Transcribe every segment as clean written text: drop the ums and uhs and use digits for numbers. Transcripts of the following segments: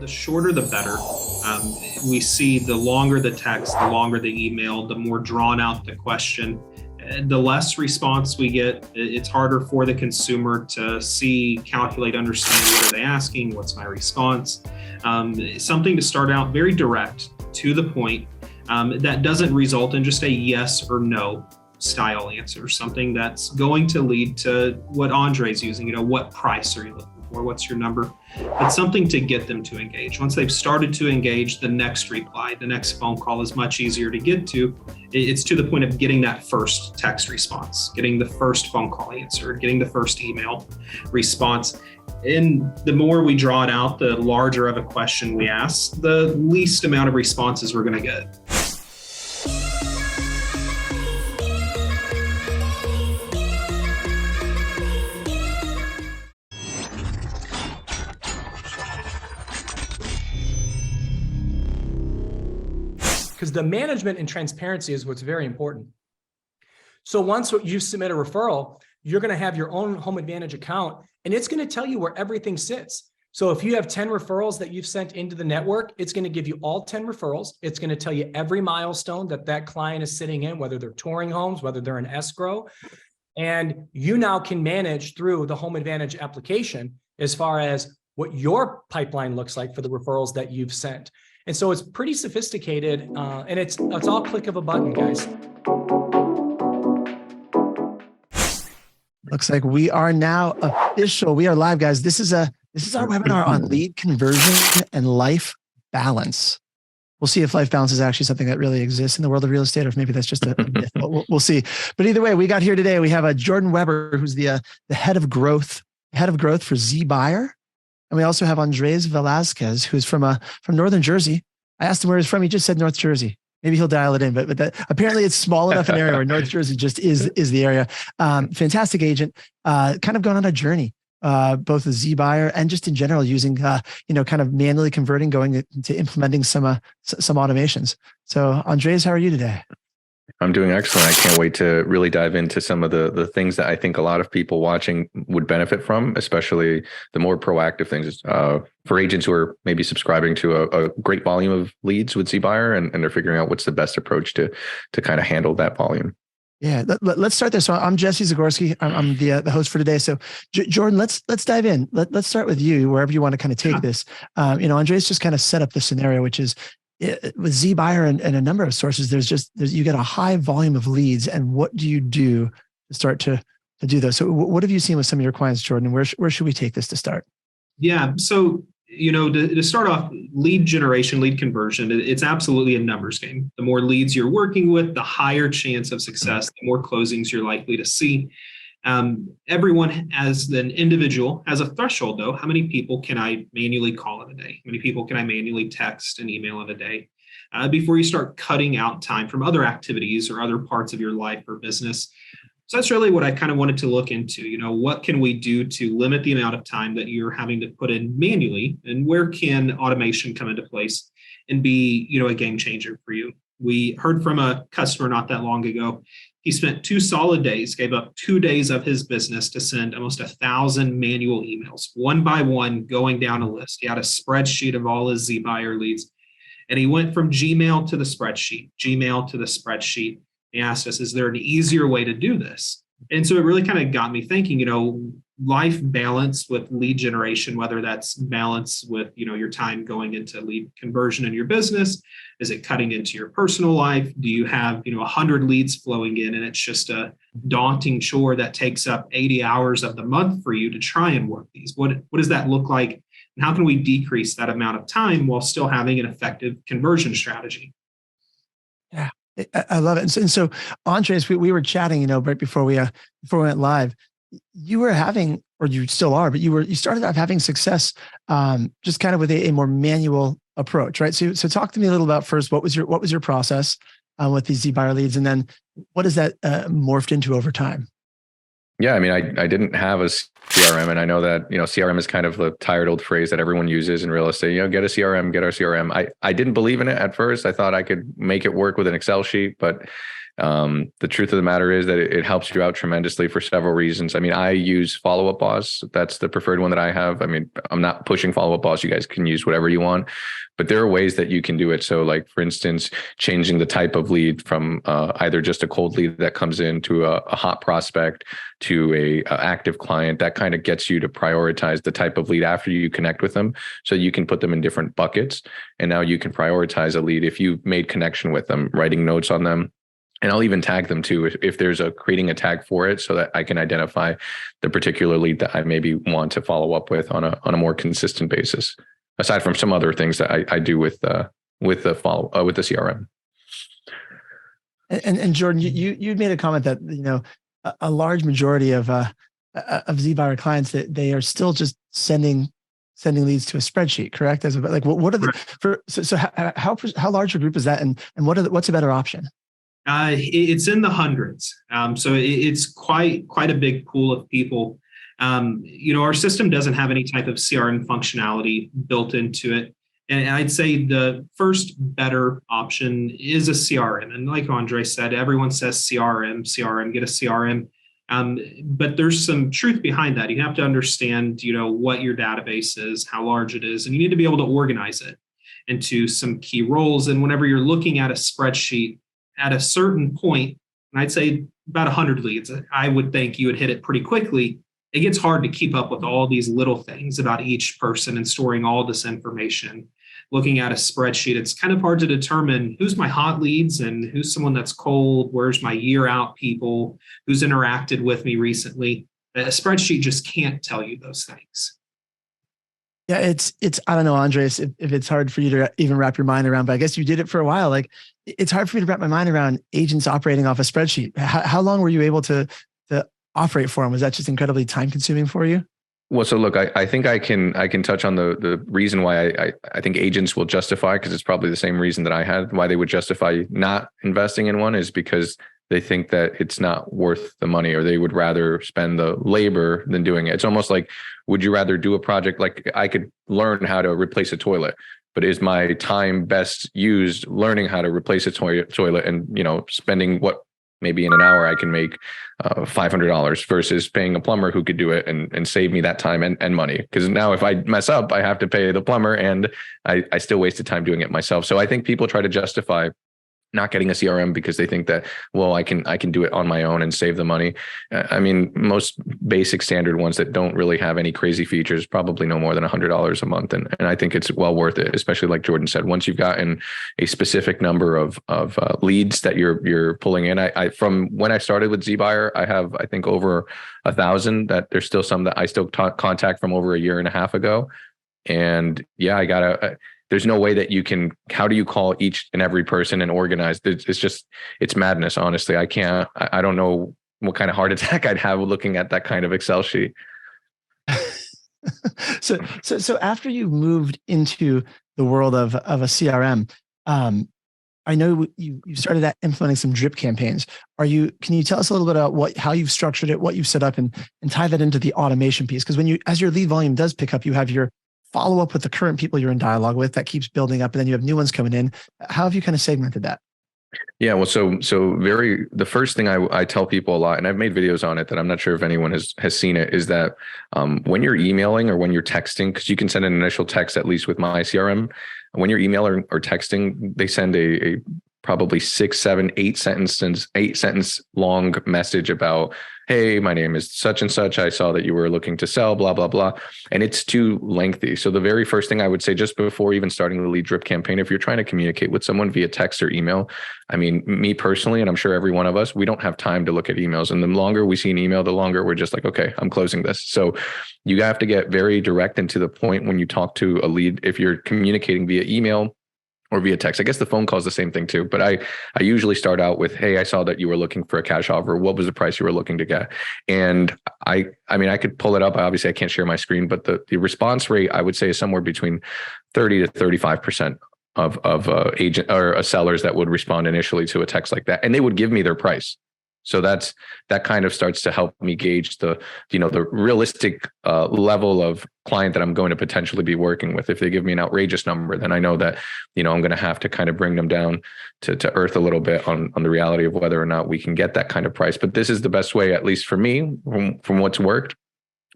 shorter, the better. We see the longer the text, the longer the email, the more drawn out the question, and the less response we get. It's harder for the consumer to see, calculate, understand what are they asking, what's my response. Something to start out very direct, to the point, that doesn't result in just a yes or no style answer, something that's going to lead to what Andre's using, what price are you looking for? What's your number? But something to get them to engage. Once they've started to engage, the next reply, the next phone call is much easier to get to. It's to the point of getting that first text response, getting the first phone call answer, getting the first email response. And the more we draw it out, the larger of a question we ask, the least amount of responses we're going to get. Because the management and transparency is what's very important. So once you submit a referral, you're going to have your own Home Advantage account, and it's going to tell you where everything sits. So if you have 10 referrals that you've sent into the network, it's going to give you all 10 referrals. It's going to tell you every milestone that client is sitting in, whether they're touring homes, whether they're in escrow. And you now can manage through the Home Advantage application as far as what your pipeline looks like for the referrals that you've sent. And so it's pretty sophisticated, and it's all click of a button, guys. Looks like we are now official. We are live, guys. This is our webinar on lead conversion and life balance. We'll see if life balance is actually something that really exists in the world of real estate, or if maybe that's just a myth. We'll see. But either way, we got here today. We have Jordan Weber, who's the head of growth for zBuyer. And we also have Andres Velazquez, who's from Northern Jersey. I asked him where he's from. He just said North Jersey. Maybe he'll dial it in, but apparently it's small enough an area where North Jersey just is the area. Fantastic agent, kind of going on a journey, both with zBuyer and just in general using, kind of manually converting, going to implementing some automations. So Andres, how are you today? I'm doing excellent. I can't wait to really dive into some of the things that I think a lot of people watching would benefit from, especially the more proactive things for agents who are maybe subscribing to a great volume of leads with zBuyer and they're figuring out what's the best approach to kind of handle that volume. Yeah, let's start there. So I'm Jesse Zagorsky. I'm the host for today. So Jordan, let's dive in. Let's start with you, wherever you want to kind of take this. Andres just kind of set up the scenario, which is, with zBuyer and a number of sources, you get a high volume of leads. And what do you do to start to do those? So what have you seen with some of your clients, Jordan? Where should we take this to start? Yeah. So, to start off, lead generation, lead conversion, it's absolutely a numbers game. The more leads you're working with, the higher chance of success, the more closings you're likely to see. Everyone as an individual has a threshold, though. How many people can I manually call in a day? How many people can I manually text and email in a day? Before you start cutting out time from other activities or other parts of your life or business. So that's really what I kind of wanted to look into. What can we do to limit the amount of time that you're having to put in manually, and where can automation come into place and be, a game changer for you? We heard from a customer not that long ago. He spent 2 solid days, gave up 2 days of his business to send almost 1,000 manual emails, one by one, going down a list. He had a spreadsheet of all his zBuyer leads, and he went from Gmail to the spreadsheet, Gmail to the spreadsheet. He asked us, is there an easier way to do this? And so it really kind of got me thinking, life balance with lead generation, whether that's balance with, your time going into lead conversion in your business. Is it cutting into your personal life? Do you have, 100 leads flowing in and it's just a daunting chore that takes up 80 hours of the month for you to try and work these? What does that look like? And how can we decrease that amount of time while still having an effective conversion strategy? Yeah. I love it. And so Andres, we were chatting, right before we went live. You were having, or you still are, but you started off having success, just kind of with a more manual approach, right? So talk to me a little about first, what was your process with these zBuyer leads, and then what has that morphed into over time? Yeah, I mean, I didn't have a CRM, and I know that, CRM is kind of the tired old phrase that everyone uses in real estate. Get a CRM, get our CRM. I didn't believe in it at first. I thought I could make it work with an Excel sheet, but The truth of the matter is that it helps you out tremendously for several reasons. I mean, I use Follow Up Boss. That's the preferred one that I have. I mean, I'm not pushing Follow Up Boss. You guys can use whatever you want, but there are ways that you can do it. So like, for instance, changing the type of lead from either just a cold lead that comes in to a hot prospect to a active client, that kind of gets you to prioritize the type of lead after you connect with them. So you can put them in different buckets. And now you can prioritize a lead if you've made connection with them, writing notes on them. And I'll even tag them too, if there's creating a tag for it, so that I can identify the particular lead that I maybe want to follow up with on a more consistent basis. Aside from some other things that I do with the CRM. And Jordan, you made a comment that, you know, a large majority of zBuyer clients, that they are still just sending leads to a spreadsheet, correct? As like, what are the how large a group is that, and what's a better option? It's in the hundreds. So it's quite a big pool of people. You know, our system doesn't have any type of CRM functionality built into it. And I'd say the first better option is a CRM. And like Andre said, everyone says CRM, get a CRM. But there's some truth behind that. You have to understand, you know, what your database is, how large it is, and you need to be able to organize it into some key roles. And whenever you're looking at a spreadsheet, at a certain point, and I'd say about 100 leads, I would think you would hit it pretty quickly. It gets hard to keep up with all these little things about each person and storing all this information. Looking at a spreadsheet, it's kind of hard to determine who's my hot leads and who's someone that's cold, where's my year out people, who's interacted with me recently. A spreadsheet just can't tell you those things. Yeah, it's I don't know, Andres, if it's hard for you to even wrap your mind around, but I guess you did it for a while. Like, it's hard for me to wrap my mind around agents operating off a spreadsheet. How long were you able to operate for them? Was that just incredibly time consuming for you? Well, so look, I think I can touch on the reason why I think agents will justify, because it's probably the same reason that I had, why they would justify not investing in one, is because they think that it's not worth the money, or they would rather spend the labor than doing it. It's almost like, would you rather do a project? Like, I could learn how to replace a toilet, but is my time best used learning how to replace a toilet and, you know, spending what maybe in an hour I can make $500 versus paying a plumber who could do it and save me that time and money? Because now if I mess up, I have to pay the plumber, and I still wasted time doing it myself. So I think people try to justify not getting a CRM because they think that, well, I can do it on my own and save the money. I mean, most basic standard ones that don't really have any crazy features, probably no more than $100 a month. And I think it's well worth it, especially like Jordan said, once you've gotten a specific number of leads that you're pulling in. I from when I started with zBuyer, I have, I think, over 1,000 that there's still some that I still contact from over a year and a half ago. And yeah, there's no way that you can, how do you call each and every person and organize? It's madness. Honestly, I don't know what kind of heart attack I'd have looking at that kind of Excel sheet. So after you moved into the world of a CRM, I know you started implementing some drip campaigns. Can you tell us a little bit about how you've structured it, what you've set up, and tie that into the automation piece? Because as your lead volume does pick up, you have your follow up with the current people you're in dialogue with, that keeps building up, and then you have new ones coming in. How have you kind of segmented that? Yeah, well, the first thing I tell people a lot, and I've made videos on it that I'm not sure if anyone has seen it, is that when you're emailing or when you're texting, because you can send an initial text, at least with my CRM, when you're emailing or texting, they send a probably 6, 7, 8 sentence long message about, hey, my name is such and such. I saw that you were looking to sell, blah, blah, blah. And it's too lengthy. So the very first thing I would say, just before even starting the lead drip campaign, if you're trying to communicate with someone via text or email, I mean, me personally, and I'm sure every one of us, we don't have time to look at emails. And the longer we see an email, the longer we're just like, okay, I'm closing this. So you have to get very direct and to the point when you talk to a lead. If you're communicating via email or via text, I guess the phone call is the same thing too. But I usually start out with, hey, I saw that you were looking for a cash offer. What was the price you were looking to get? And I mean, I could pull it up. Obviously, I can't share my screen, but the response rate, I would say, is somewhere between 30 to 35% of agent or sellers that would respond initially to a text like that. And they would give me their price. So that kind of starts to help me gauge the realistic level of client that I'm going to potentially be working with. If they give me an outrageous number, then I know that, I'm going to have to kind of bring them down to earth a little bit on the reality of whether or not we can get that kind of price. But this is the best way, at least for me, from what's worked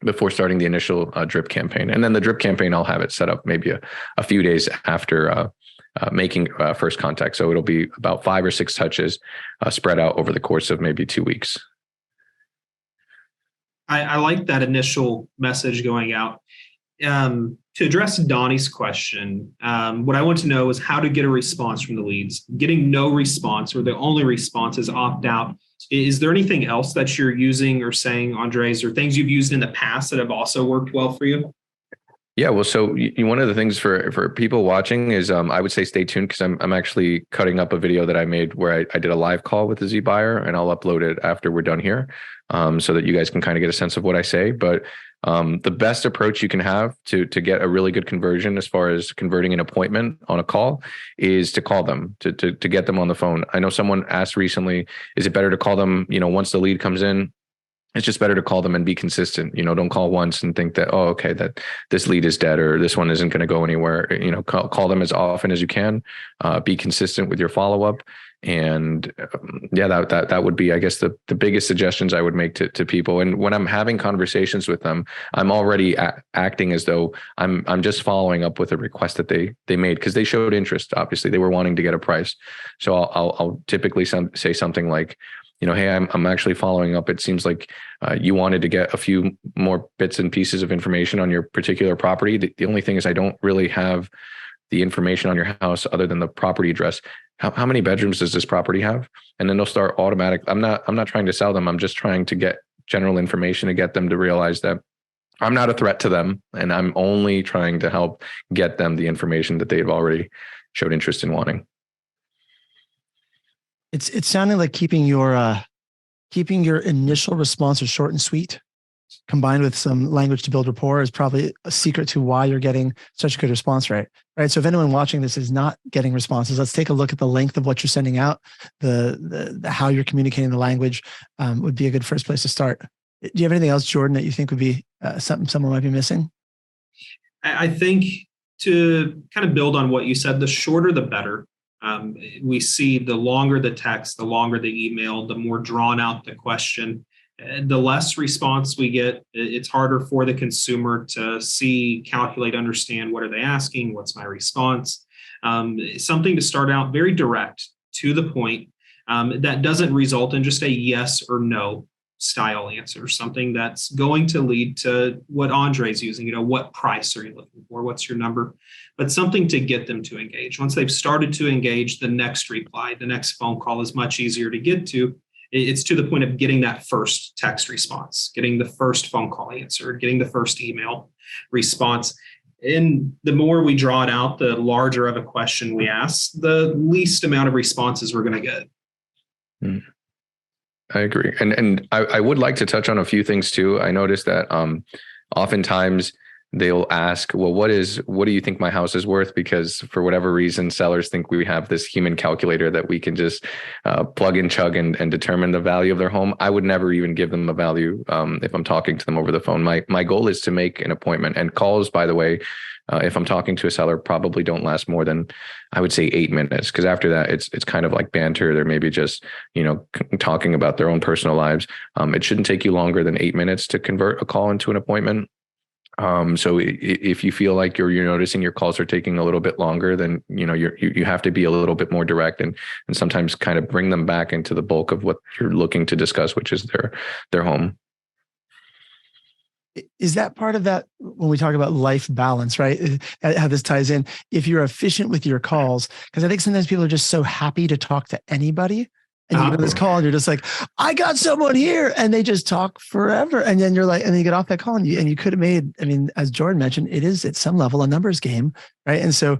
before starting the initial drip campaign. And then the drip campaign, I'll have it set up maybe a few days after making first contact. So it'll be about 5 or 6 touches spread out over the course of maybe 2 weeks. I like that initial message going out. To address Donnie's question, what I want to know is how to get a response from the leads. Getting no response, or the only response is opt out. Is there anything else that you're using or saying, Andres, or things you've used in the past that have also worked well for you? Yeah, well, so one of the things for people watching is I would say stay tuned, because I'm actually cutting up a video that I made where I did a live call with the zBuyer, and I'll upload it after we're done here, so that you guys can kind of get a sense of what I say. But the best approach you can have to get a really good conversion as far as converting an appointment on a call is to call them, to get them on the phone. I know someone asked recently, is it better to call them, once the lead comes in? It's just better to call them and be consistent. Don't call once and think that, oh, okay, that this lead is dead or this one isn't going to go anywhere. Call them as often as you can. Be consistent with your follow-up. And that would be, I guess, the biggest suggestions I would make to people. And when I'm having conversations with them, I'm already acting as though I'm just following up with a request that they made, because they showed interest. Obviously, they were wanting to get a price. So I'll typically say something like, hey, I'm actually following up. It seems like you wanted to get a few more bits and pieces of information on your particular property. The only thing is I don't really have the information on your house other than the property address. How many bedrooms does this property have? And then they'll start automatic. I'm not trying to sell them. I'm just trying to get general information to get them to realize that I'm not a threat to them, and I'm only trying to help get them the information that they've already showed interest in wanting. It's sounding like keeping your initial responses short and sweet, combined with some language to build rapport, is probably a secret to why you're getting such a good response rate. Right. So if anyone watching this is not getting responses, let's take a look at the length of what you're sending out. The how you're communicating the language would be a good first place to start. Do you have anything else, Jordan, that you think would be something someone might be missing? I think to kind of build on what you said, the shorter the better. We see the longer the text, the longer the email, the more drawn out the question, the less response we get. It's harder for the consumer to see, calculate, understand, what are they asking? What's my response? Something to start out very direct, to the point, that doesn't result in just a yes or no style answer, something that's going to lead to what Andre's using, what price are you looking for? What's your number? But something to get them to engage. Once they've started to engage, the next reply, the next phone call is much easier to get to. It's to the point of getting that first text response, getting the first phone call answered, getting the first email response. And the more we draw it out, the larger of a question we ask, the least amount of responses we're going to get. I agree. And I would like to touch on a few things too. I noticed that oftentimes they'll ask, well, what do you think my house is worth? Because for whatever reason, sellers think we have this human calculator that we can just plug and chug and determine the value of their home. I would never even give them a value if I'm talking to them over the phone. My goal is to make an appointment, and calls, by the way, if I'm talking to a seller, probably don't last more than, I would say, 8 minutes. Because after that, it's kind of like banter. They're maybe just, talking about their own personal lives. It shouldn't take you longer than 8 minutes to convert a call into an appointment. So if you feel like you're noticing your calls are taking a little bit longer, then, you have to be a little bit more direct and sometimes kind of bring them back into the bulk of what you're looking to discuss, which is their home. Is that part of that when we talk about life balance, right? How this ties in, if you're efficient with your calls, because I think sometimes people are just so happy to talk to anybody. And you go to this call and you're just like, I got someone here, and they just talk forever. And then you're like, and then you get off that call and you could have made, as Jordan mentioned, it is at some level a numbers game, right? And so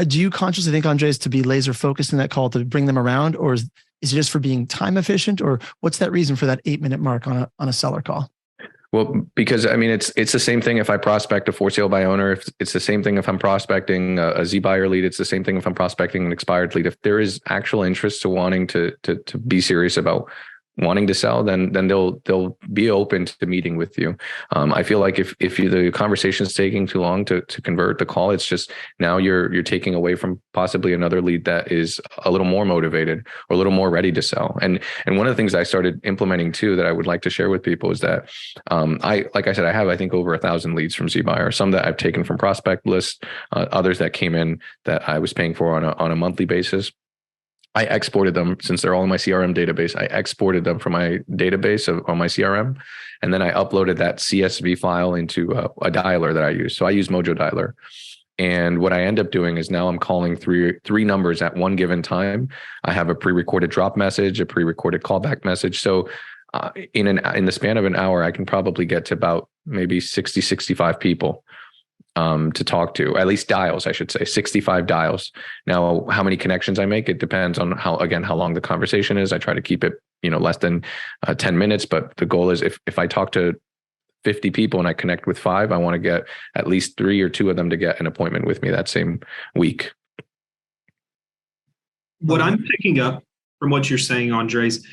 do you consciously think, Andres, to be laser focused in that call to bring them around, or is it just for being time efficient, or what's that reason for that 8 minute mark on a seller call? Well, because it's the same thing if I prospect a for sale by owner. If it's the zame thing if I'm prospecting a zBuyer lead. It's the same thing if I'm prospecting an expired lead. If there is actual interest to wanting to be serious about wanting to sell, then they'll be open to meeting with you. I feel like if the conversation is taking too long to convert the call, it's just now you're taking away from possibly another lead that is a little more motivated or a little more ready to sell. And one of the things I started implementing too that I would like to share with people is that like I said, I have I think over 1,000 leads from zBuyer, some that I've taken from prospect lists, others that came in that I was paying for on a monthly basis. I exported them since they're all in my CRM database. I exported them from my database on my CRM, and then I uploaded that CSV file into a dialer that I use. So I use Mojo Dialer. And what I end up doing is now I'm calling three numbers at one given time. I have a pre-recorded drop message, a pre-recorded callback message. So in the span of an hour, I can probably get to about maybe 60, 65 people to talk to, at least dials, I should say, 65 dials. Now, how many connections I make, it depends on how long the conversation is. I try to keep it, less than 10 minutes, but the goal is if I talk to 50 people and I connect with 5, I want to get at least 3 or 2 of them to get an appointment with me that same week. What I'm picking up from what you're saying, Andres,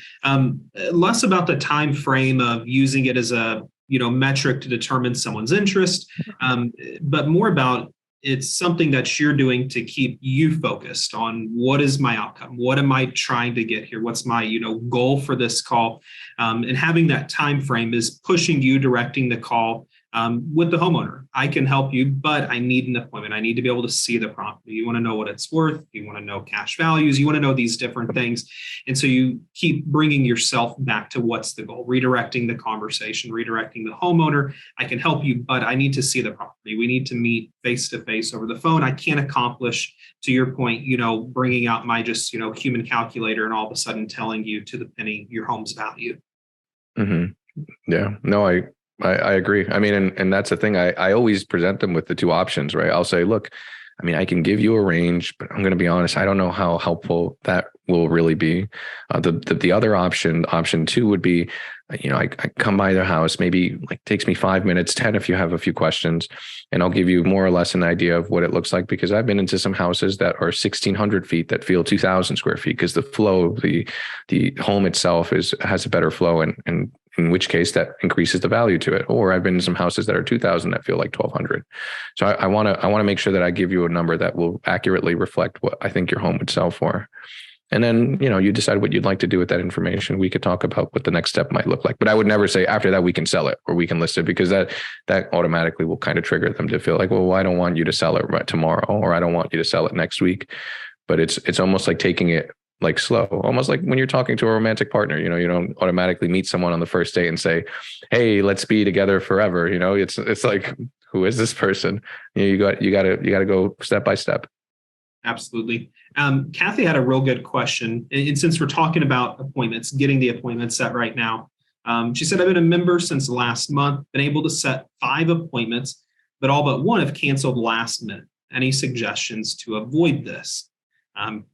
less about the time frame of using it as a metric to determine someone's interest, but more about it's something that you're doing to keep you focused on what is my outcome, what am I trying to get here, what's my goal for this call, and having that time frame is pushing you, directing the call with the homeowner. I can help you, but I need an appointment. I need to be able to see the property. You want to know what it's worth. You want to know cash values. You want to know these different things. And so you keep bringing yourself back to what's the goal, redirecting the conversation, redirecting the homeowner. I can help you, but I need to see the property. We need to meet face to face over the phone. I can't accomplish, to your point, bringing out my just, human calculator and all of a sudden telling you to the penny your home's value. Mm-hmm. Yeah, no, I agree. I mean, and that's the thing. I always present them with the 2 options, right? I'll say, look, I mean, I can give you a range, but I'm going to be honest, I don't know how helpful that will really be. The other option 2 would be, I come by their house, maybe like takes me 5 minutes, 10 if you have a few questions, and I'll give you more or less an idea of what it looks like, because I've been into some houses that are 1,600 feet that feel 2,000 square feet because the flow, the home itself has a better flow, and in which case that increases the value to it. Or I've been in some houses that are 2,000 that feel like 1,200. So I want to make sure that I give you a number that will accurately reflect what I think your home would sell for. And then, you decide what you'd like to do with that information. We could talk about what the next step might look like. But I would never say after that we can sell it or we can list it, because that automatically will kind of trigger them to feel like, well, I don't want you to sell it right tomorrow, or I don't want you to sell it next week. But it's almost like taking it like slow, almost like when you're talking to a romantic partner. You don't automatically meet someone on the first date and say, hey, let's be together forever. It's like, who is this person? You got to go step by step. Absolutely. Kathy had a real good question. And since we're talking about appointments, getting the appointment set right now, she said, I've been a member since last month, been able to set 5 appointments, but all but 1 have canceled last minute. Any suggestions to avoid this?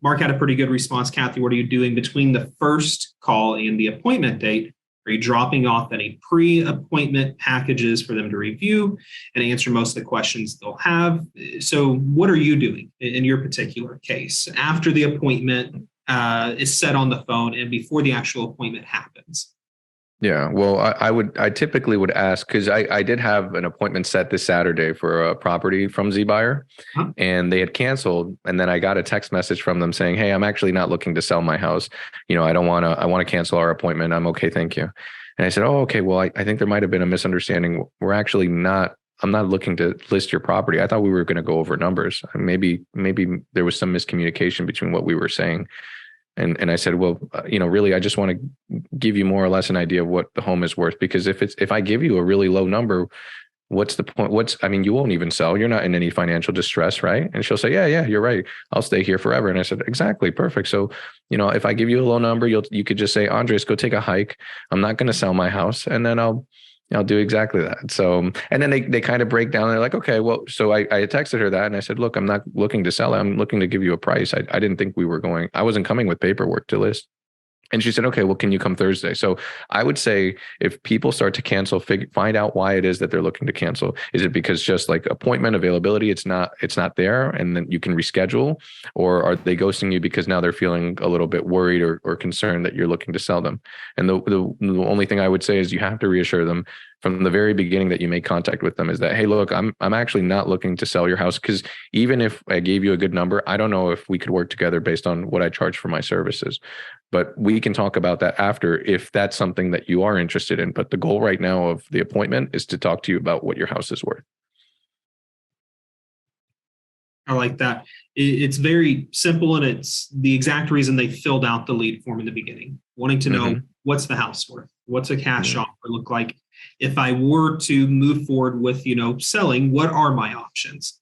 Mark had a pretty good response. Kathy, what are you doing between the first call and the appointment date? Are you dropping off any pre-appointment packages for them to review and answer most of the questions they'll have? So what are you doing in your particular case after the appointment is set on the phone and before the actual appointment happens? Yeah, well, I typically would ask, because I did have an appointment set this Saturday for a property from zBuyer, and they had canceled. And then I got a text message from them saying, hey, I'm actually not looking to sell my house. I want to cancel our appointment. I'm okay. Thank you. And I said, oh, okay. Well, I think there might've been a misunderstanding. I'm not looking to list your property. I thought we were going to go over numbers. Maybe there was some miscommunication between what we were saying. And I said, well, really, I just want to give you more or less an idea of what the home is worth, because if I give you a really low number, what's the point? You won't even sell. You're not in any financial distress, right? And she'll say, yeah, you're right. I'll stay here forever. And I said, exactly. Perfect. So, if I give you a low number, you could just say, Andres, go take a hike. I'm not going to sell my house. And then I'll do exactly that. So, and then they kind of break down. They're like, okay, well, so I texted her that and I said, look, I'm not looking to sell it. I'm looking to give you a price. I didn't think I wasn't coming with paperwork to list. And she said, okay, well, can you come Thursday? So I would say if people start to cancel, find out why it is that they're looking to cancel. Is it because just like appointment availability, it's not there and then you can reschedule? Or are they ghosting you because now they're feeling a little bit worried or concerned that you're looking to sell them? And the only thing I would say is you have to reassure them from the very beginning that you make contact with them is that, hey, look, I'm actually not looking to sell your house, because even if I gave you a good number, I don't know if we could work together based on what I charge for my services. But we can talk about that after if that's something that you are interested in. But the goal right now of the appointment is to talk to you about what your house is worth. I like that. It's very simple, and it's the exact reason they filled out the lead form in the beginning, wanting to know what's the house worth, what's a cash offer look like. If I were to move forward with, selling, what are my options?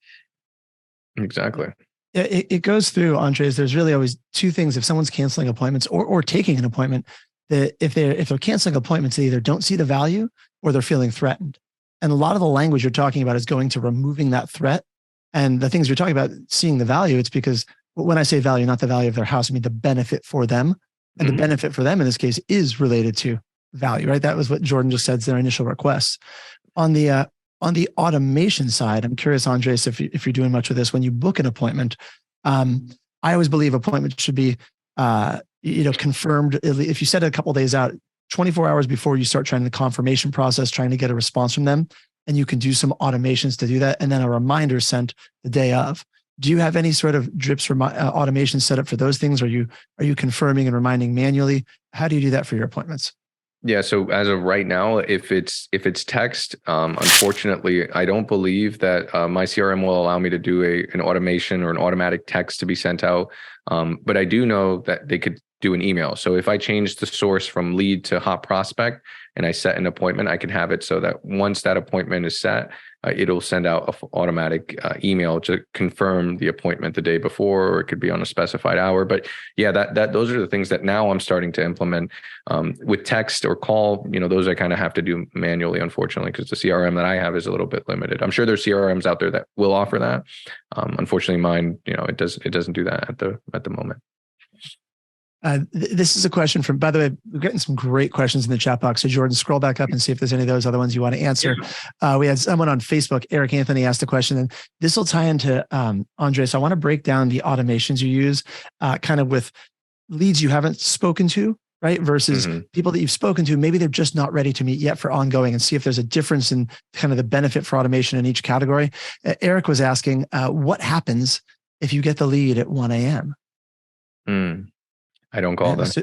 Exactly. It goes through, Andres. There's really always two things. If someone's canceling appointments or taking an appointment, that if they're canceling appointments, they either don't see the value or they're feeling threatened. And a lot of the language you're talking about is going to removing that threat. And the things you're talking about, seeing the value, it's because when I say value, not the value of their house, I mean the benefit for them. And the benefit for them in this case is related to value, right? That was what Jordan just said, their initial requests. On the automation side, I'm curious, Andres, if you're doing much with this. When you book an appointment, I always believe appointment should be, confirmed. If you set it a couple of days out, 24 hours before you start trying the confirmation process, trying to get a response from them, and you can do some automations to do that, and then a reminder sent the day of. Do you have any sort of drips automation set up for those things? Are you confirming and reminding manually? How do you do that for your appointments? Yeah. So as of right now, if it's text, unfortunately, I don't believe that my CRM will allow me to do an automation or an automatic text to be sent out. But I do know that they could do an email. So if I change the source from lead to hot prospect and I set an appointment, I can have it so that once that appointment is set, it'll send out an automatic email to confirm the appointment the day before, or it could be on a specified hour. But yeah, that those are the things that now I'm starting to implement. With text or call, those I kind of have to do manually, unfortunately, because the CRM that I have is a little bit limited. I'm sure there's CRMs out there that will offer that. Unfortunately, mine, it doesn't do that at the moment. This is a question from, by the way, we're getting some great questions in the chat box. So Jordan, scroll back up and see if there's any of those other ones you want to answer. We had someone on Facebook, Eric Anthony, asked a question, and this will tie into Andre. So I want to break down the automations you use kind of with leads you haven't spoken to, right? Versus people that you've spoken to, maybe they're just not ready to meet yet for ongoing, and see if there's a difference in kind of the benefit for automation in each category. Eric was asking, what happens if you get the lead at 1 a.m.? I don't call them. So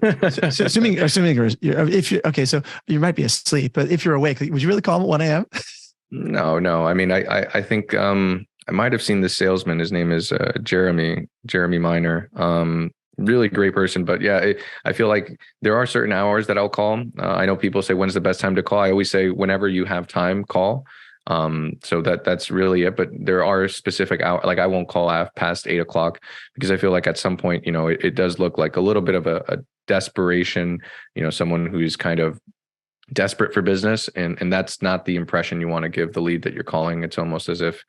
assuming if you okay, so you might be asleep, but if you're awake, would you really call them at 1 a.m.? No. I mean, I think I might have seen this salesman. His name is Jeremy Miner. Really great person, but yeah, I feel like there are certain hours that I'll call. I know people say, when's the best time to call? I always say, whenever you have time, call. So that's really it. But there are specific hours, like I won't call past 8 o'clock, because I feel like at some point, it does look like a little bit of a desperation, someone who's kind of desperate for business. And that's not the impression you want to give the lead that you're calling. It's almost as if,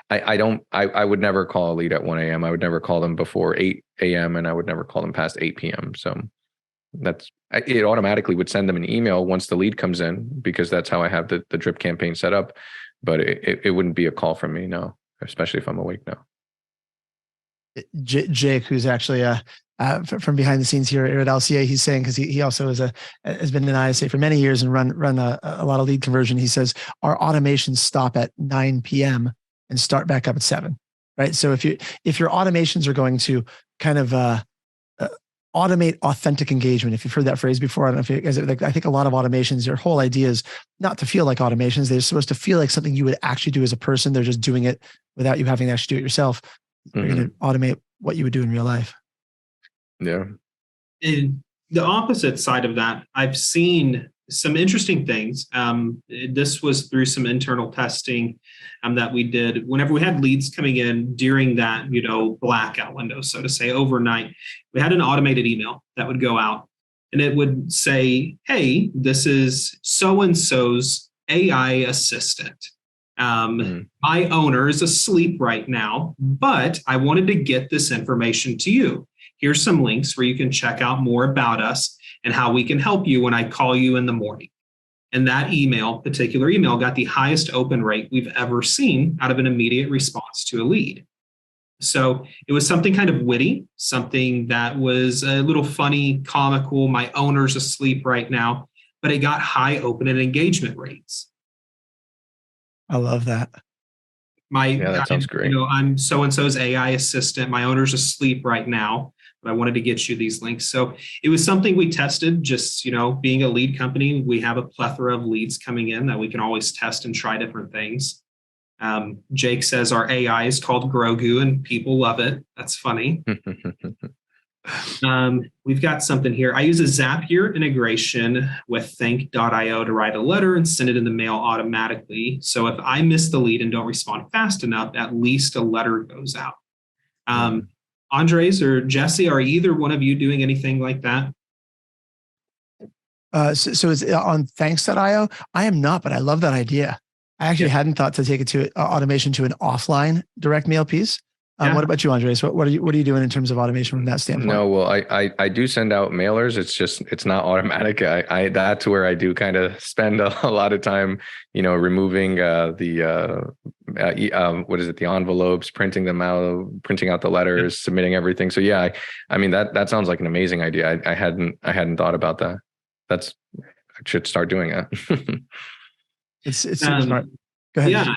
I would never call a lead at 1 a.m. I would never call them before 8 a.m. and I would never call them past 8 p.m. So it automatically would send them an email once the lead comes in, because that's how I have the drip campaign set up. But it wouldn't be a call from me, no, especially if I'm awake now. Jake, who's actually from behind the scenes here at LCA, he's saying, because he also has been in ISA for many years and run a lot of lead conversion. He says our automations stop at 9 p.m. and start back up at 7. Right. So if your automations are going to kind of automate authentic engagement. If you've heard that phrase before, I don't know if I think a lot of automations, their whole idea is not to feel like automations. They're supposed to feel like something you would actually do as a person. They're just doing it without you having to actually do it yourself. You're going to automate what you would do in real life. Yeah. And the opposite side of that, I've seen some interesting things. This was through some internal testing that we did whenever we had leads coming in during that, blackout window, so to say, overnight. We had an automated email that would go out, and it would say, hey, this is so-and-so's AI assistant. My owner is asleep right now, but I wanted to get this information to you. Here's some links where you can check out more about us and how we can help you when I call you in the morning. And that particular email, got the highest open rate we've ever seen out of an immediate response to a lead. So it was something kind of witty, something that was a little funny, comical. My owner's asleep right now, but it got high open and engagement rates. I love that. That sounds great. I'm so-and-so's AI assistant. My owner's asleep right now, but I wanted to get you these links. So it was something we tested. Just, being a lead company, we have a plethora of leads coming in that we can always test and try different things. Jake says our AI is called Grogu and people love it. That's funny. We've got something here. I use a Zapier integration with Thank.io to write a letter and send it in the mail automatically. So if I miss the lead and don't respond fast enough, at least a letter goes out. Andres or Jesse, are either one of you doing anything like that? So it's on Thanks.io. I am not, but I love that idea. I actually hadn't thought to take it to automation to an offline direct mail piece. What about you, Andres? What are you doing in terms of automation from that standpoint? No, well, I do send out mailers. It's not automatic. That's where I do kind of spend a lot of time, removing the envelopes, printing them out, printing out the letters, submitting everything. So yeah, I mean that sounds like an amazing idea. I hadn't thought about that. I should start doing that. It's super smart. Go ahead. Yeah.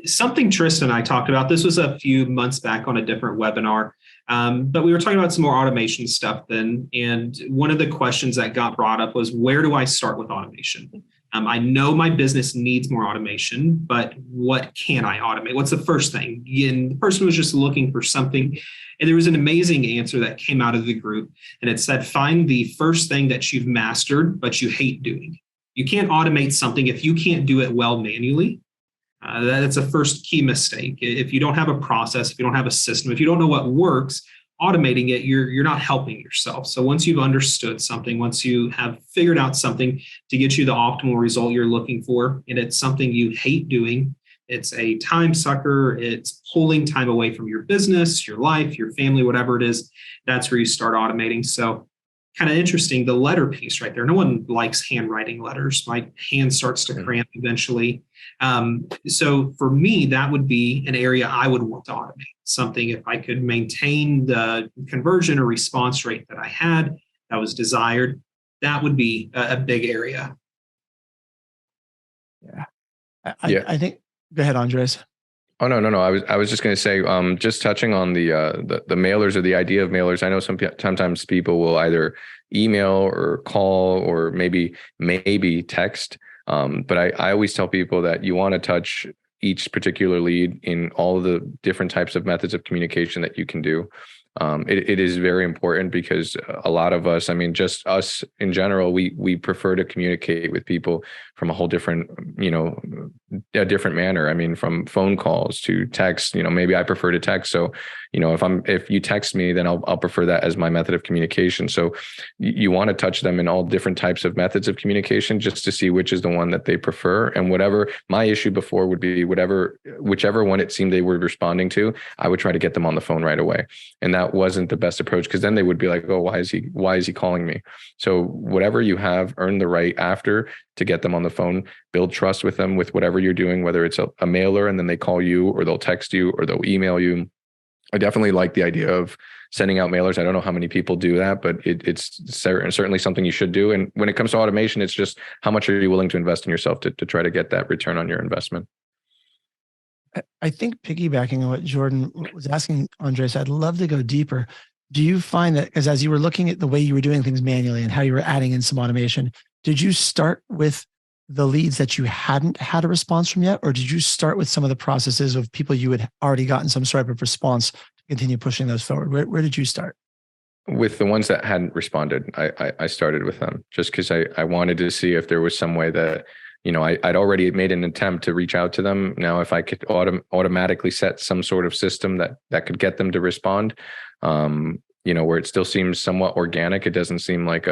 Something Tristan and I talked about, this was a few months back on a different webinar, but we were talking about some more automation stuff then. And one of the questions that got brought up was, where do I start with automation? I know my business needs more automation, but what can I automate? What's the first thing? And the person was just looking for something. And there was an amazing answer that came out of the group. And it said, find the first thing that you've mastered, but you hate doing. You can't automate something if you can't do it well manually. That's a first key mistake. If you don't have a process, if you don't have a system, if you don't know what works, automating it, you're not helping yourself. So once you've understood something, once you have figured out something to get you the optimal result you're looking for, and it's something you hate doing, it's a time sucker, it's pulling time away from your business, your life, your family, whatever it is, that's where you start automating. So kind of interesting, the letter piece right there. No one likes handwriting letters. My hand starts to cramp eventually. So for me, that would be an area I would want to automate. Something if I could maintain the conversion or response rate that I had, that was desired, that would be a big area. Yeah. I think, go ahead, Andres. Oh, no. I was just going to say, just touching on the mailers or the idea of mailers. I know sometimes people will either email or call or maybe text. But I always tell people that you want to touch each particular lead in all of the different types of methods of communication that you can do. It is very important because a lot of us, I mean, just us in general, we prefer to communicate with people from a whole different, a different manner. I mean, from phone calls to text, maybe I prefer to text. So, if you text me, then I'll prefer that as my method of communication. So you want to touch them in all different types of methods of communication just to see which is the one that they prefer. And whatever my issue before would be whichever one it seemed they were responding to, I would try to get them on the phone right away. And that wasn't the best approach because then they would be like, oh, why is he calling me? So whatever you have, earn the right after to get them on the phone, build trust with them with whatever you're doing, whether it's a mailer and then they call you or they'll text you or they'll email you. I definitely like the idea of sending out mailers. I don't know how many people do that, but it's certainly something you should do. And when it comes to automation, it's just how much are you willing to invest in yourself to try to get that return on your investment? I think piggybacking on what Jordan was asking, Andres, I'd love to go deeper. Do you find that, because as you were looking at the way you were doing things manually and how you were adding in some automation, did you start with the leads that you hadn't had a response from yet? Or did you start with some of the processes of people you had already gotten some sort of response to continue pushing those forward? Where did you start? With the ones that hadn't responded, I started with them just because I wanted to see if there was some way that, I'd already made an attempt to reach out to them. Now, if I could automatically set some sort of system that could get them to respond, where it still seems somewhat organic, it doesn't seem like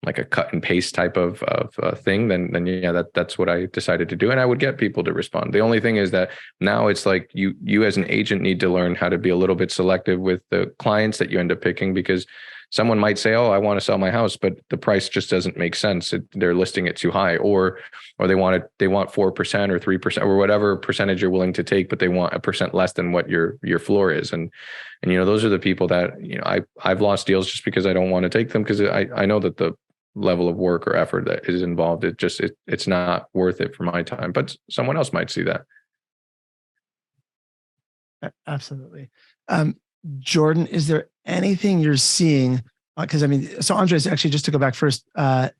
like a cut and paste type of thing, then yeah, that's what I decided to do, and I would get people to respond. The only thing is that now it's like you as an agent need to learn how to be a little bit selective with the clients that you end up picking, because someone might say, "Oh, I want to sell my house," but the price just doesn't make sense. They're listing it too high, or they want 4% or 3% or whatever percentage you're willing to take, but they want 1% less than what your floor is. And those are the people that I've lost deals just because I don't want to take them, because I know that the level of work or effort that is involved, it's not worth it for my time. But someone else might see that. Absolutely. Jordan, is there anything you're seeing? Because so Andres, actually, just to go back first, the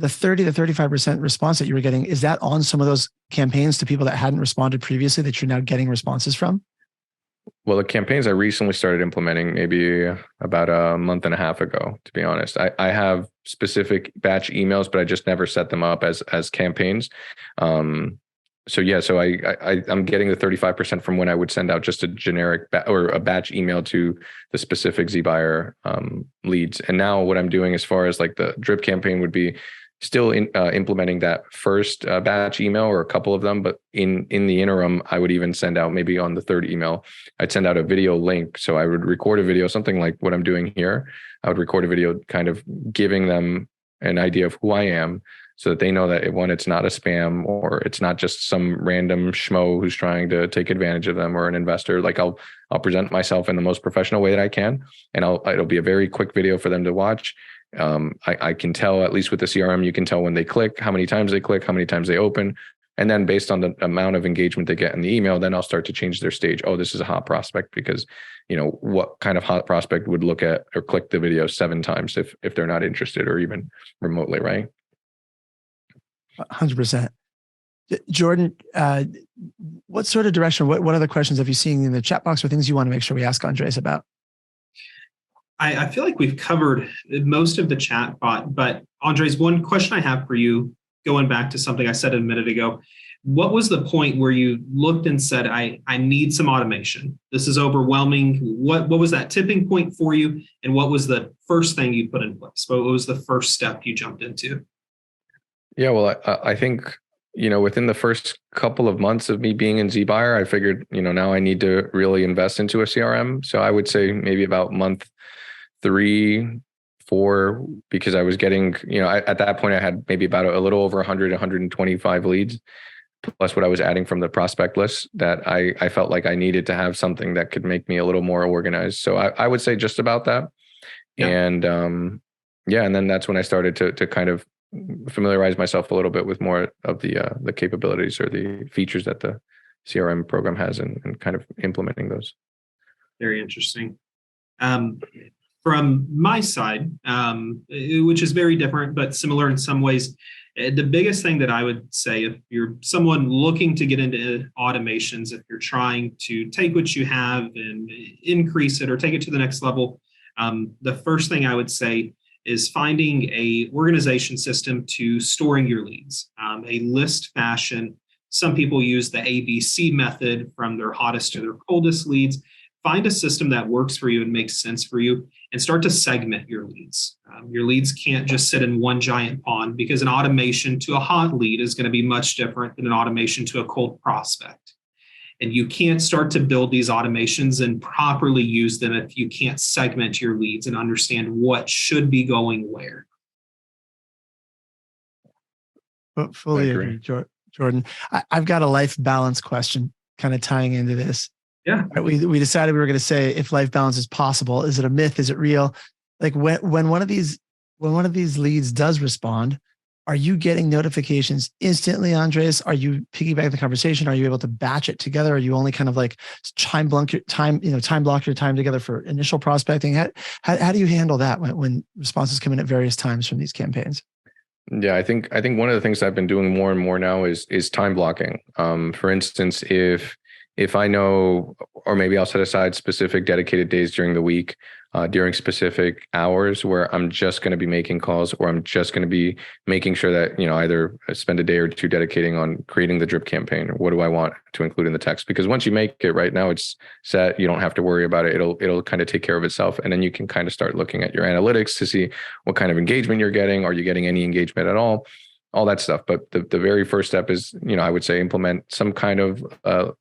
30 to 35% response that you were getting, is that on some of those campaigns to people that hadn't responded previously that you're now getting responses from? Well, the campaigns I recently started implementing maybe about a month and a half ago, to be honest. I have specific batch emails, but I just never set them up as campaigns. So I'm getting the 35% from when I would send out just a generic or a batch email to the specific zBuyer leads. And now what I'm doing as far as like the drip campaign would be still implementing that first batch email, or a couple of them. But in the interim, I would even send out, maybe on the third email, I'd send out a video link. So I would record a video, something like what I'm doing here. I would record a video kind of giving them an idea of who I am, so that they know that it's not a spam, or it's not just some random schmo who's trying to take advantage of them, or an investor. Like I'll present myself in the most professional way that I can, and it'll be a very quick video for them to watch. I can tell, at least with the CRM, you can tell when they click, how many times they click, how many times they open. And then based on the amount of engagement they get in the email, then I'll start to change their stage. Oh, this is a hot prospect, because, what kind of hot prospect would look at or click the video 7 times if they're not interested, or even remotely, right? 100%. Jordan, what sort of direction, what other questions have you seen in the chat box, or things you want to make sure we ask Andres about? I feel like we've covered most of the chat bot, but Andres, one question I have for you, going back to something I said a minute ago, what was the point where you looked and said, I need some automation? This is overwhelming. What was that tipping point for you? And what was the first thing you put in place? What was the first step you jumped into? Yeah, well, I think, within the first couple of months of me being in zBuyer, I figured, now I need to really invest into a CRM. So I would say maybe about month 3, 4, because I was getting, at that point I had maybe about a little over 125 leads, plus what I was adding from the prospect list, that I felt like I needed to have something that could make me a little more organized. So I would say just about that. Yeah. And and then that's when I started to kind of familiarize myself a little bit with more of the capabilities or the features that the CRM program has, and kind of implementing those. Very interesting. From my side, which is very different, but similar in some ways, the biggest thing that I would say, if you're someone looking to get into automations, if you're trying to take what you have and increase it or take it to the next level, the first thing I would say is finding a organization system to storing your leads, a list fashion. Some people use the ABC method, from their hottest to their coldest leads. Find a system that works for you and makes sense for you, and start to segment your leads. Your leads can't just sit in one giant pond, because an automation to a hot lead is going to be much different than an automation to a cold prospect. And you can't start to build these automations and properly use them if you can't segment your leads and understand what should be going where. Fully agree, Jordan. I've got a life balance question kind of tying into this. Yeah. We decided we were going to say, if life balance is possible, is it a myth? Is it real? Like when one of these leads does respond, are you getting notifications instantly, Andres? Are you piggybacking the conversation? Are you able to batch it together? Are you only kind of like time block your time together for initial prospecting? How do you handle that when responses come in at various times from these campaigns? Yeah, I think one of the things I've been doing more and more now is time blocking. For instance, if if I know, or maybe I'll set aside specific dedicated days during the week, during specific hours where I'm just going to be making calls, or I'm just going to be making sure that, either I spend a day or two dedicating on creating the drip campaign. What do I want to include in the text? Because once you make it right now, it's set. You don't have to worry about it. It'll kind of take care of itself. And then you can kind of start looking at your analytics to see what kind of engagement you're getting. Are you getting any engagement at all that stuff. But the very first step is, I would say implement some kind of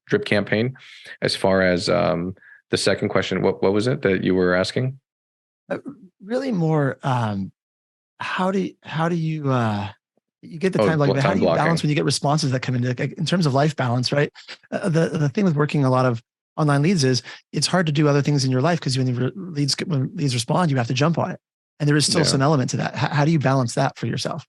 drip campaign. As far as the second question, what was it that you were asking? Really more, how do you you get the time, like, how do you balance when you get responses that come in terms of life balance, right? The thing with working a lot of online leads is it's hard to do other things in your life because when leads respond, you have to jump on it. And there is still some element to that. How do you balance that for yourself?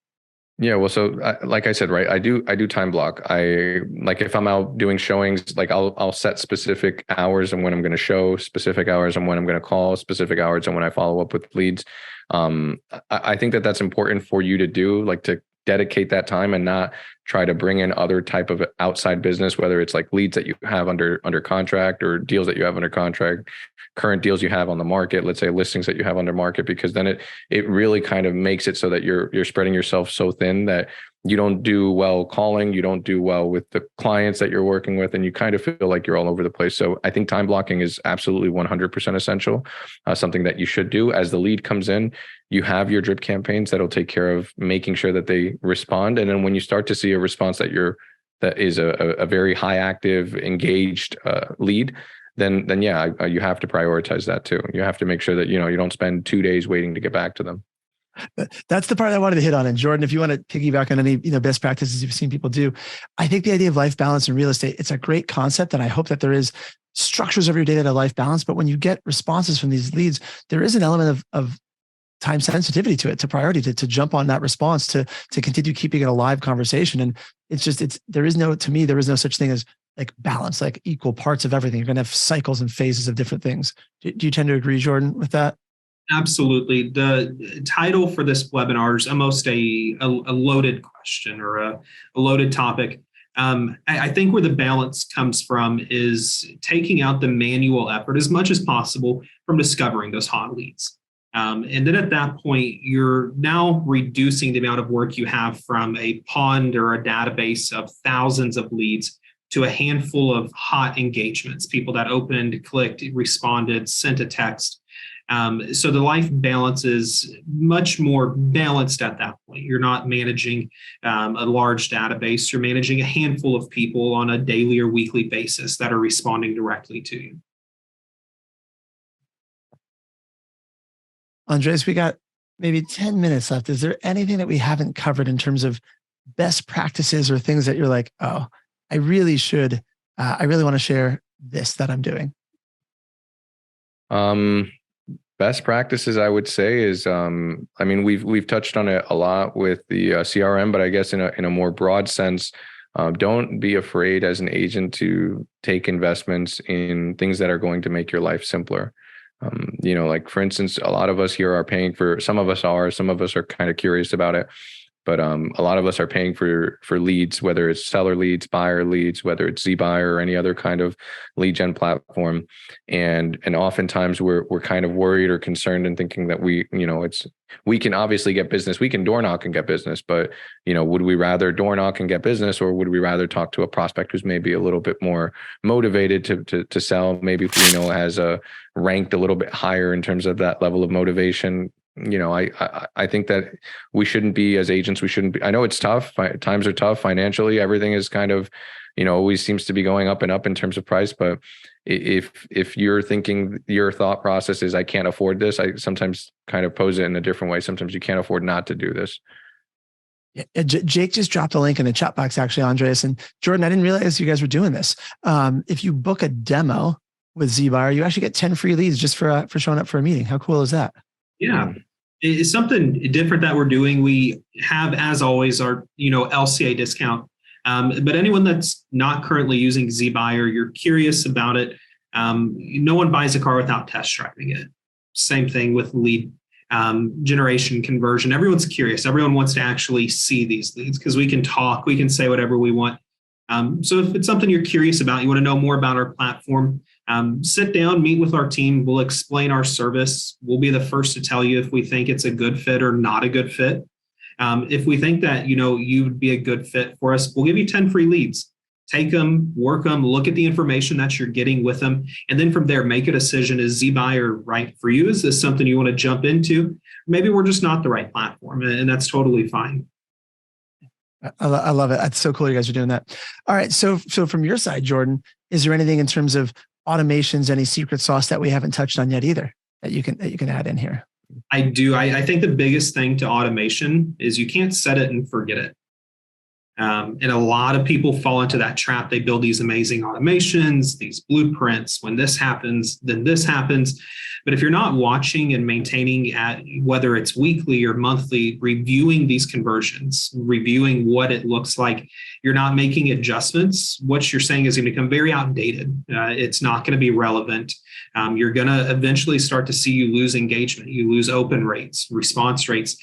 Yeah, well, so like I said, right, I do time block. If I'm out doing showings, like I'll set specific hours and when I'm going to show, specific hours and when I'm going to call, specific hours and when I follow up with leads. I think that's important for you to do, like to dedicate that time and not try to bring in other type of outside business, whether it's like leads that you have under contract or deals that you have under contract, current deals you have on the market, let's say listings that you have under market, because then it really kind of makes it so that you're spreading yourself so thin that you don't do well calling, you don't do well with the clients that you're working with, and you kind of feel like you're all over the place. So I think time blocking is absolutely 100% essential, something that you should do. As the lead comes in, you have your drip campaigns that'll take care of making sure that they respond. And then when you start to see a response that is a very high active, engaged lead, then yeah, you have to prioritize that too. You have to make sure that, you don't spend 2 days waiting to get back to them. That's the part I wanted to hit on. And Jordan, if you want to piggyback on any best practices you've seen people do, I think the idea of life balance in real estate, it's a great concept. And I hope that there is structures of your day that are life balance. But when you get responses from these leads, there is an element of time sensitivity to it, to priority, to jump on that response, to continue keeping it a live conversation. And there is no such thing as like balance, like equal parts of everything. You're going to have cycles and phases of different things. Do you tend to agree, Jordan, with that? Absolutely. The title for this webinar is almost a loaded question or a loaded topic. I think where the balance comes from is taking out the manual effort as much as possible from discovering those hot leads. And then at that point, you're now reducing the amount of work you have from a pond or a database of thousands of leads to a handful of hot engagements, people that opened, clicked, responded, sent a text. So the life balance is much more balanced at that point. You're not managing a large database. You're managing a handful of people on a daily or weekly basis that are responding directly to you. Andres, we got maybe 10 minutes left. Is there anything that we haven't covered in terms of best practices or things that you're like, oh, I really want to share this that I'm doing? Best practices, I would say, is we've touched on it a lot with the CRM, but I guess in a more broad sense, don't be afraid as an agent to take investments in things that are going to make your life simpler. Like for instance, a lot of us here are paying for, some of us are kind of curious about it, but a lot of us are paying for leads, whether it's seller leads, buyer leads, whether it's zBuyer or any other kind of lead gen platform. And oftentimes we're kind of worried or concerned and thinking that we can obviously get business. We can door knock and get business, but would we rather door knock and get business, or would we rather talk to a prospect who's maybe a little bit more motivated to sell? Maybe has ranked a little bit higher in terms of that level of motivation. I think that we shouldn't be, as agents, I know it's tough. Times are tough financially. Everything is kind of, always seems to be going up and up in terms of price. But if you're thinking, your thought process is, I can't afford this, I sometimes kind of pose it in a different way. Sometimes you can't afford not to do this. Yeah, Jake just dropped a link in the chat box, actually, Andres and Jordan. I didn't realize you guys were doing this. If you book a demo with zBuyer, you actually get 10 free leads just for showing up for a meeting. How cool is that? Yeah, it's something different that we're doing. We have, as always, our LCA discount. But anyone that's not currently using zBuyer, you're curious about it. No one buys a car without test driving it. Same thing with lead generation, conversion. Everyone's curious. Everyone wants to actually see these leads because we can talk, we can say whatever we want. So if it's something you're curious about, you want to know more about our platform, sit down, meet with our team. We'll explain our service. We'll be the first to tell you if we think it's a good fit or not a good fit. If we think that, you'd be a good fit for us, we'll give you 10 free leads. Take them, work them, look at the information that you're getting with them. And then from there, make a decision. Is zBuyer right for you? Is this something you want to jump into? Maybe we're just not the right platform, and that's totally fine. I love it. That's so cool you guys are doing that. All right. So from your side, Jordan, is there anything in terms of automations, any secret sauce that we haven't touched on yet either that you can add in here? I do. I think the biggest thing to automation is you can't set it and forget it. And a lot of people fall into that trap. They build these amazing automations, these blueprints. When this happens, then this happens. But if you're not watching and maintaining at whether it's weekly or monthly, reviewing these conversions, reviewing what it looks like, you're not making adjustments, what you're saying is going to become very outdated. It's not going to be relevant. You're going to eventually start to see you lose engagement. You lose open rates, response rates.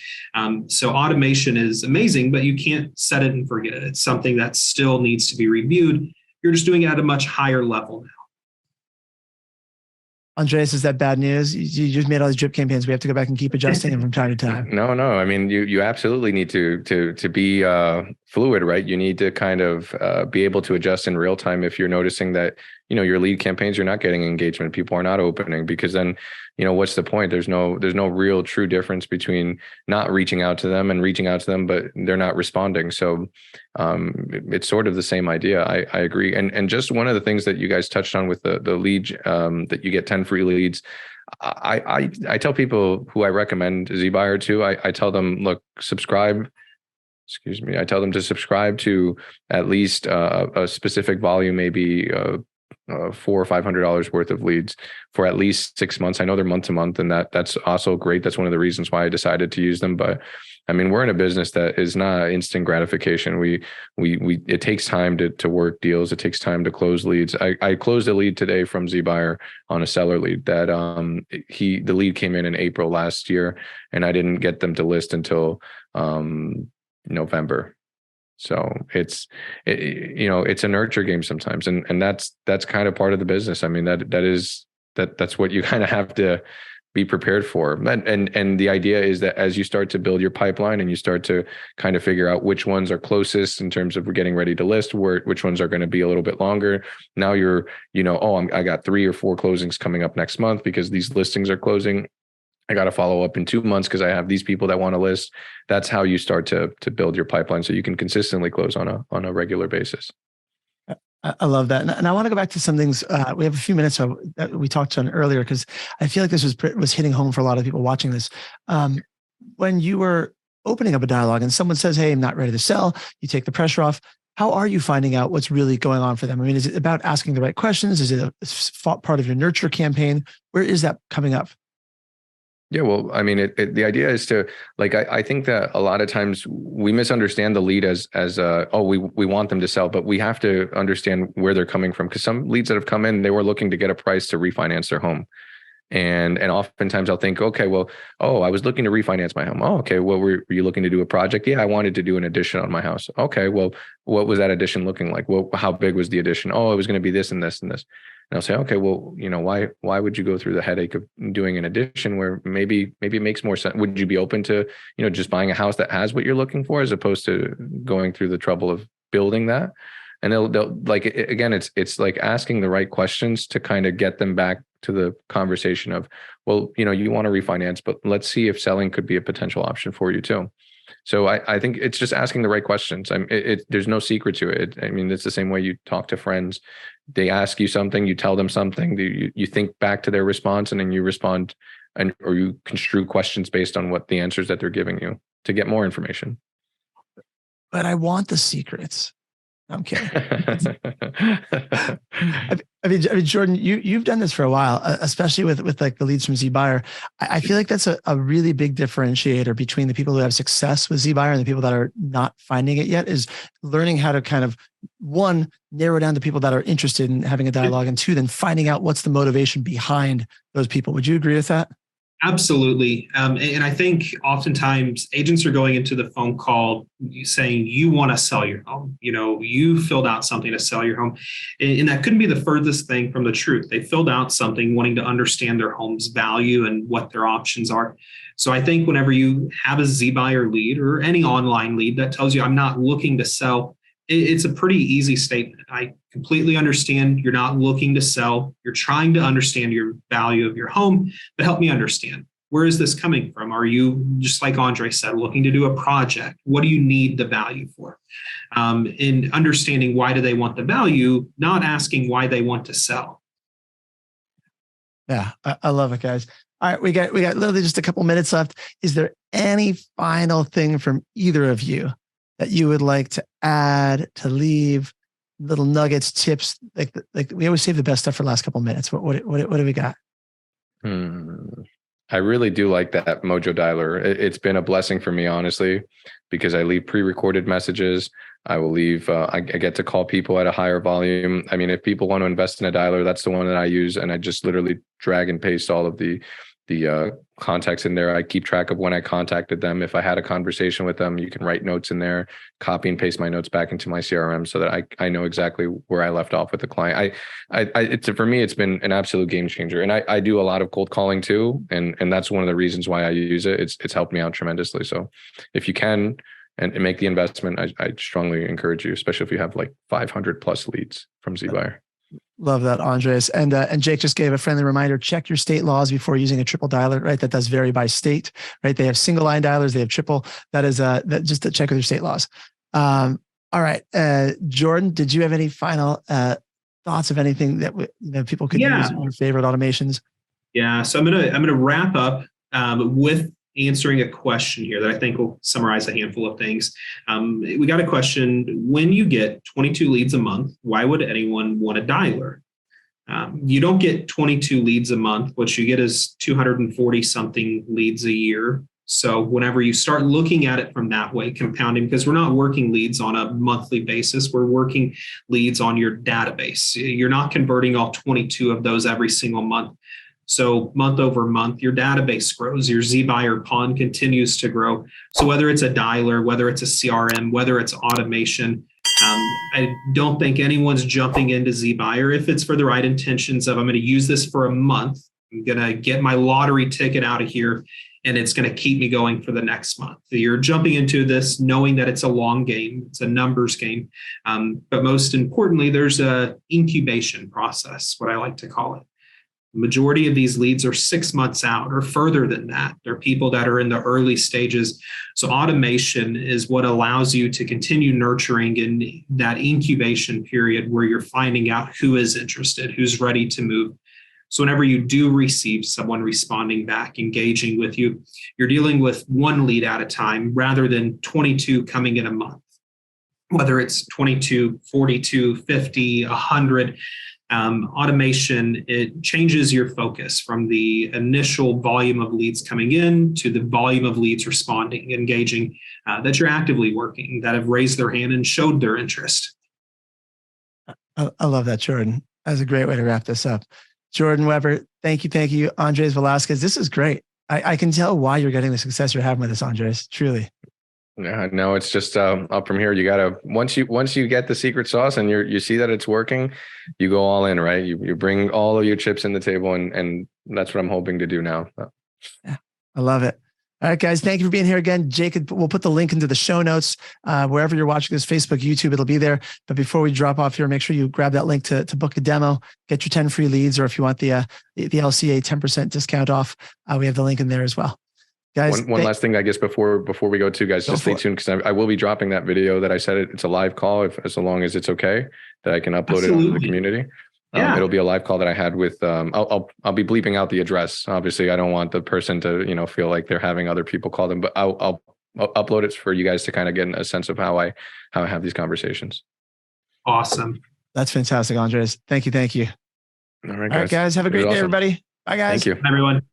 So automation is amazing, but you can't set it and forget it. It's something that still needs to be reviewed. You're just doing it at a much higher level now. Andreas, is that bad news? You just made all these drip campaigns. We have to go back and keep adjusting them from time to time. No. I mean, you absolutely need to be fluid, right? You need to kind of be able to adjust in real time if you're noticing that, your lead campaigns, you're not getting engagement. People are not opening, because then, what's the point? There's no real true difference between not reaching out to them and reaching out to them, but they're not responding. So it's sort of the same idea. I agree. And just one of the things that you guys touched on with the lead, that you get 10 free leads. I tell people who I recommend zBuyer to, I tell them, look, subscribe. Excuse me. I tell them to subscribe to at least a specific volume, maybe $400 or $500 worth of leads for at least 6 months. I know they're month to month, and that's also great. That's one of the reasons why I decided to use them. But I mean, we're in a business that is not instant gratification. It takes time to work deals. It takes time to close leads. I closed a lead today from zBuyer on a seller lead that the lead came in April last year, and I didn't get them to list until November. So it's a nurture game sometimes. And that's kind of part of the business. I mean, that's what you kind of have to be prepared for. And the idea is that as you start to build your pipeline and you start to kind of figure out which ones are closest in terms of getting ready to list, which ones are going to be a little bit longer. Now you're, I got 3 or 4 closings coming up next month because these listings are closing. I got to follow up in 2 months because I have these people that want to list. That's how you start to build your pipeline so you can consistently close on a regular basis. I love that. And I want to go back to some things. We have a few minutes that we talked on earlier, because I feel like this was hitting home for a lot of people watching this. When you were opening up a dialogue and someone says, hey, I'm not ready to sell, you take the pressure off. How are you finding out what's really going on for them? I mean, is it about asking the right questions? Is it a part of your nurture campaign? Where is that coming up? Yeah, well, I mean, the idea is to, like, I think that a lot of times we misunderstand the lead as we want them to sell, but we have to understand where they're coming from, because some leads that have come in, they were looking to get a price to refinance their home. And oftentimes I'll think, okay, well, I was looking to refinance my home. Oh, okay. Well, were you looking to do a project? Yeah, I wanted to do an addition on my house. Okay, well, what was that addition looking like? Well, how big was the addition? Oh, it was going to be this and this and this. And I'll say, okay, well, why would you go through the headache of doing an addition where maybe it makes more sense? Would you be open to, just buying a house that has what you're looking for, as opposed to going through the trouble of building that? And they'll like, again, it's like asking the right questions to kind of get them back to the conversation of, well, you want to refinance, but let's see if selling could be a potential option for you too. So I think it's just asking the right questions. There's no secret to it. I mean, it's the same way you talk to friends. They ask you something, you tell them something, you think back to their response, and then you respond or you construe questions based on what the answers that they're giving you to get more information. But I want the secrets. I'm kidding. I mean, Jordan, you've done this for a while, especially with like the leads from zBuyer. I feel like that's a really big differentiator between the people who have success with zBuyer and the people that are not finding it yet, is learning how to kind of, one, narrow down the people that are interested in having a dialogue, and two, then finding out what's the motivation behind those people. Would you agree with that? Absolutely. And I think oftentimes agents are going into the phone call saying, you want to sell your home. You filled out something to sell your home. And that couldn't be the furthest thing from the truth. They filled out something wanting to understand their home's value and what their options are. So I think whenever you have a zBuyer lead or any online lead that tells you I'm not looking to sell, it's a pretty easy statement. I completely understand you're not looking to sell. You're trying to understand your value of your home, but help me understand. Where is this coming from? Are you, just like Andre said, looking to do a project? What do you need the value for? In understanding why do they want the value, not asking why they want to sell. Yeah, I love it, guys. All right, we got literally just a couple minutes left. Is there any final thing from either of you that you would like to add, to leave, little nuggets, tips? Like we always save the best stuff for the last couple minutes. What do we got? I really do like that Mojo dialer. It's been a blessing for me, honestly, because I leave pre-recorded messages. I will leave, I get to call people at a higher volume. I mean, if people want to invest in a dialer, that's the one that I use. And I just literally drag and paste all of the contacts in there. I keep track of when I contacted them. If I had a conversation with them, you can write notes in there, copy and paste my notes back into my CRM so that I know exactly where I left off with the client. For me, it's been an absolute game changer. And I do a lot of cold calling too. And that's one of the reasons why I use it. It's helped me out tremendously. So if you can and make the investment, I strongly encourage you, especially if you have like 500 plus leads from zBuyer. Love that, Andres. And Jake just gave a friendly reminder, check your state laws before using a triple dialer, right? That does vary by state, right? They have single line dialers, they have triple. That is that just to check with your state laws. All right. Jordan, did you have any final thoughts of anything that people could use in your favorite automations? Yeah. So I'm gonna wrap up with answering a question here that I think will summarize a handful of things. We got a question: when you get 22 leads a month, why would anyone want a dialer? You don't get 22 leads a month. What you get is 240 something leads a year. So whenever you start looking at it from that way, compounding, because we're not working leads on a monthly basis, we're working leads on your database. You're not converting all 22 of those every single month. So month over month, your database grows, your zBuyer pond continues to grow. So whether it's a dialer, whether it's a CRM, whether it's automation, I don't think anyone's jumping into zBuyer if it's for the right intentions of, I'm going to use this for a month. I'm going to get my lottery ticket out of here, and it's going to keep me going for the next month. You're jumping into this knowing that it's a long game. It's a numbers game. But most importantly, there's a incubation process, what I like to call it. The majority of these leads are 6 months out or further than that. They're people that are in the early stages. So automation is what allows you to continue nurturing in that incubation period where you're finding out who is interested, who's ready to move. So whenever you do receive someone responding back, engaging with you, you're dealing with one lead at a time rather than 22 coming in a month. Whether it's 22, 42, 50, 100, automation, it changes your focus from the initial volume of leads coming in to the volume of leads responding, engaging, that you're actively working, that have raised their hand and showed their interest. I love that, Jordan. That's a great way to wrap this up. Jordan Weber, thank you. Andres Velazquez, this is great. I can tell why you're getting the success you're having with this, Andres, truly. Yeah, no, it's just up from here. You gotta once you get the secret sauce and you see that it's working, you go all in, right? You bring all of your chips in the table, and that's what I'm hoping to do now. Yeah, I love it. All right, guys, thank you for being here again. Jacob, we'll put the link into the show notes wherever you're watching this, Facebook, YouTube, it'll be there. But before we drop off here, make sure you grab that link to book a demo, get your 10 free leads, or if you want the LCA 10% discount off, we have the link in there as well. Guys, one last thing, I guess, before we go to, guys, just stay tuned, because I will be dropping that video that I said it's a live call, as long as it's okay, that I can upload it onto the community. Yeah. It'll be a live call that I had with, I'll be bleeping out the address. Obviously, I don't want the person to, feel like they're having other people call them, but I'll upload it for you guys to kind of get a sense of how I have these conversations. Awesome. That's fantastic, Andres. Thank you. All right, guys. Have a great day, everybody. Bye, guys. Thank you, everyone.